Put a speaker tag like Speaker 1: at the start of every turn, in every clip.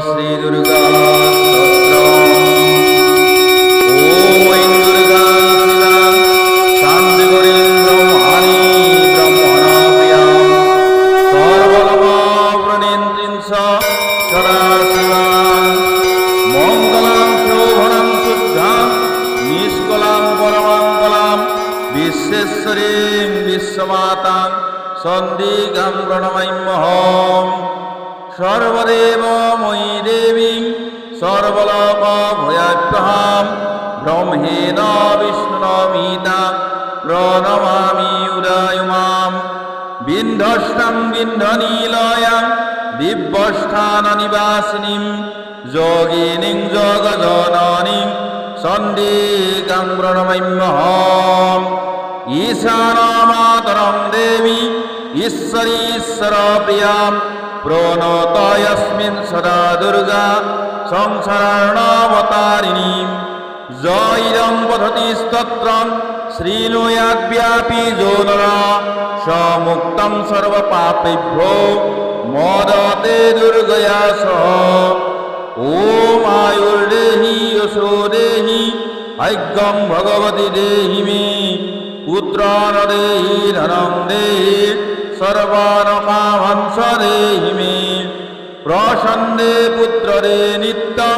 Speaker 1: শ্রী দুর্গা স্তোত্রম। ওম ঐং দুর্গা শিবা শান্তিকরীং ব্রহ্মাণি ব্রহ্মণা প্রিয়াম সর্বলোকপ্রণেন্ত্রীং সদা শিবা মঙ্গলাং শোভনাং শুদ্ধাং নিষ্কলাং পরমাঙ্গলাং বিশ্বেশ্বরীং বিশ্বমাতাং সন্দিগ্ধাং প্রণমাম্যহম। সর্বদেব ময়ি দেবী সর্বলোকভয়াভ্যহাম ব্রহ্মেণ বিষ্ণুনমিতা প্রণমামি উদয়মাম। বিন্ধ্যস্তাং বিন্ধ্যনীলয়াং দিব্যস্থাননিবাসিনীং যোগিনীং যোগজননীং সন্দিগ্ধাং প্রণমাম্যহম। ঈশানমাতরং দেবী ঈশ্বরীশ্বর প্রিয়াম প্রণতয়স্মিन् সদা দুর্গা সংসারার্ণবতারিণী। জয়ং পঠতি স্তোত্রং শ্রীলয়াদ্ব্যাপী যো নরঃ সমুক্তং সর্বপাপেভ্যো মোদতে দুর্গয়া সহ। ওম আয়ুর্দেহি যশো দেহি ভাগ্যং ভগবতি দেহি মে পুত্রান দেহি ধনং দেহি সর্বানকামাংস দেহি মে। প্রসন্নে পুত্রে নিত্যং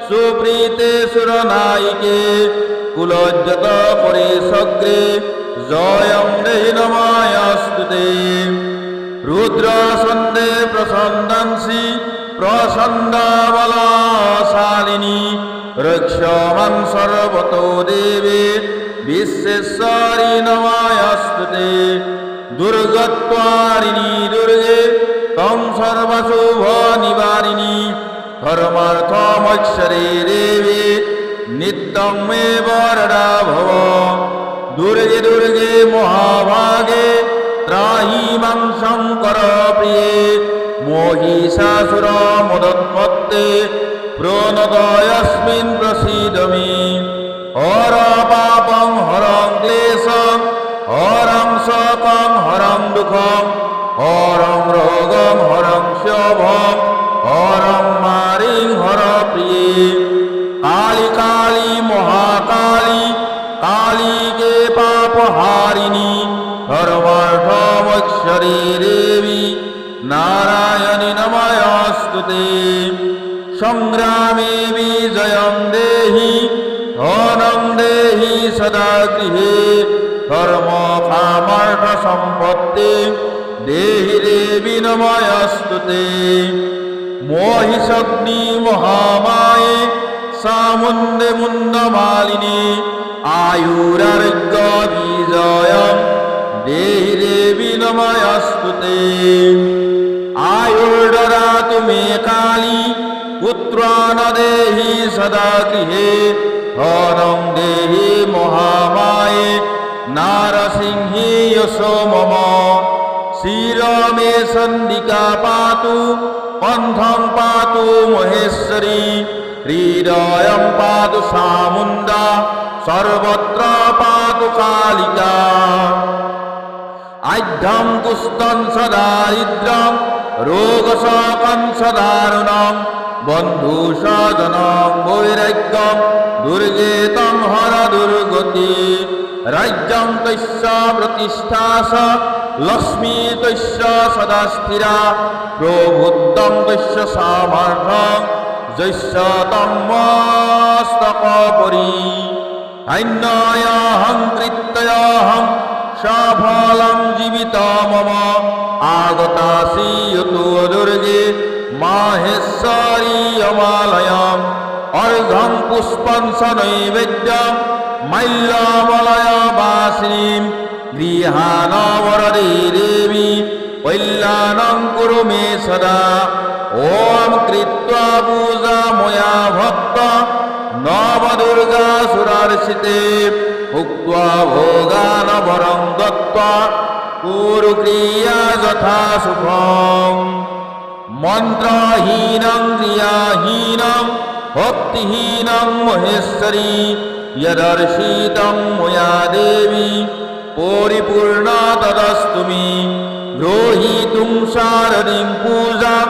Speaker 1: সুপ্রীতে সুরনায়িকে কুলজ্জত পরিসগ্রে জয়ং দেহি নমস্তুতে। রুদ্রসন্দে প্রসন্দাংসি প্রসন্দাবলশালিনী রক্ষমাং সর্বতো দেবে বিশ্বেশ্বরী নমস্তুতে। দুর্গত্বারিণী দুর্গে তং সর্বশুভ নিবারিণী ধর্মার্থমৈশ্বরে দেবে নিত্যং মে বরদা ভব। দুর্গে দুর্গে মহাভাগে ত্রাহি মাং শঙ্কর প্রিয়ে মোহিষাসুর মদোন্মত্তে প্রণতয়স্মিन् প্রসীদ মে। হর পাপং হরং ক্লেশং হরং শোকং হরং দুঃখং হরং রোগং হরং শোভং হরং মারিং হর প্রিয়ে। কালী কালী মহাকালী কালীকে পাপহারিণী ধর্মার্থমৈশ্বরে দেবী নারায়ণী নমস্তুতে। সংগ্রামে বিজয়ং দেহি ধনং দেহি সদা গৃহে ধর্ম কামার্থ সম্পত্তি দেহি দেবী নমস্তুতে। মহিষগ্নি মহামায়ে সামুন্ডে মুন্ডমালিনী আয়ুরারোগ্য বিজয়ং দেহি দেবী নমস্তুতে। আয়ুর্দদাতু মে কালী পুত্রান দেহি সদা গৃহে ধনং দেহি মহামায়ে নারসিংহী যশো মম। শিরমে সন্দিকা পাতু পন্থং পাতু মহেশ্বরী হৃদয়ং পাতু চামুণ্ডা সর্বত্র পাতু কালিকা। আঢ্যং কুষ্ঠং সদারিদ্র্যং রোগশোকং সদারুণং বন্ধু স্বজনং বৈরাগ্যং দুর্গে তং হর দুর্গতি। রাজ্যং তস্য প্রতিষ্ঠা স লক্ষ্মী তস্য সদা স্থিরা প্রবুদ্ধং তস্য সামর্থ্যং যস্য তং মস্তকোপরি। ধন্যহং কৃত্যহং সফলং জীবিত মম আগতাসি যতো দুর্গে মাহেশ্বরী অমালয়ং। অর্ঘ্যং পুষ্পং স নৈবেদ্যং মাল্যমলয় বাসিনীং গৃহাণ বরদে দেবী কল্যাণং কুরু মে সদা। ওম কৃত্বা পূজা ময়া ভক্ত নবদুর্গাসুরার্চিতে ভুক্ত্বা ভোগান বরং দত্ত্বা কুরু ক্রিয়া যথা শুভং। মন্ত্রহীনং ক্রিয়াহীনং ভক্তিহীনং মহেশ্বরী यदर्शितं मया देवी परिपूर्णा तदस्तु मे ग्रोहीतुं शारदीं पूजां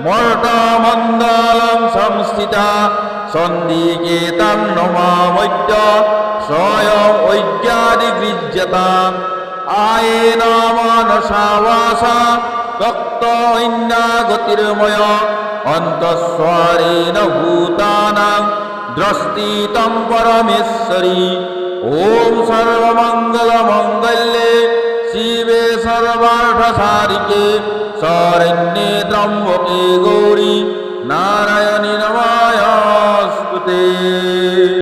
Speaker 1: मर्तमण्डल সন্ধিকেতং নমামৈত্য স্বয়ং ঐজ্ঞাদিগৃহ্যতা আয়েন মানসাবাসা রক্ত গতির্ময় অন্তঃস্বরেণ ভূতানাং দ্রষ্টিতং পরমেশ্বরী। ওম সর্বমঙ্গলমঙ্গল্যে শিবে সর্বার্থসাধিকে শরণ্যে ত্র্যম্বকে গৌরী নারায়ণী নমস্তুতে।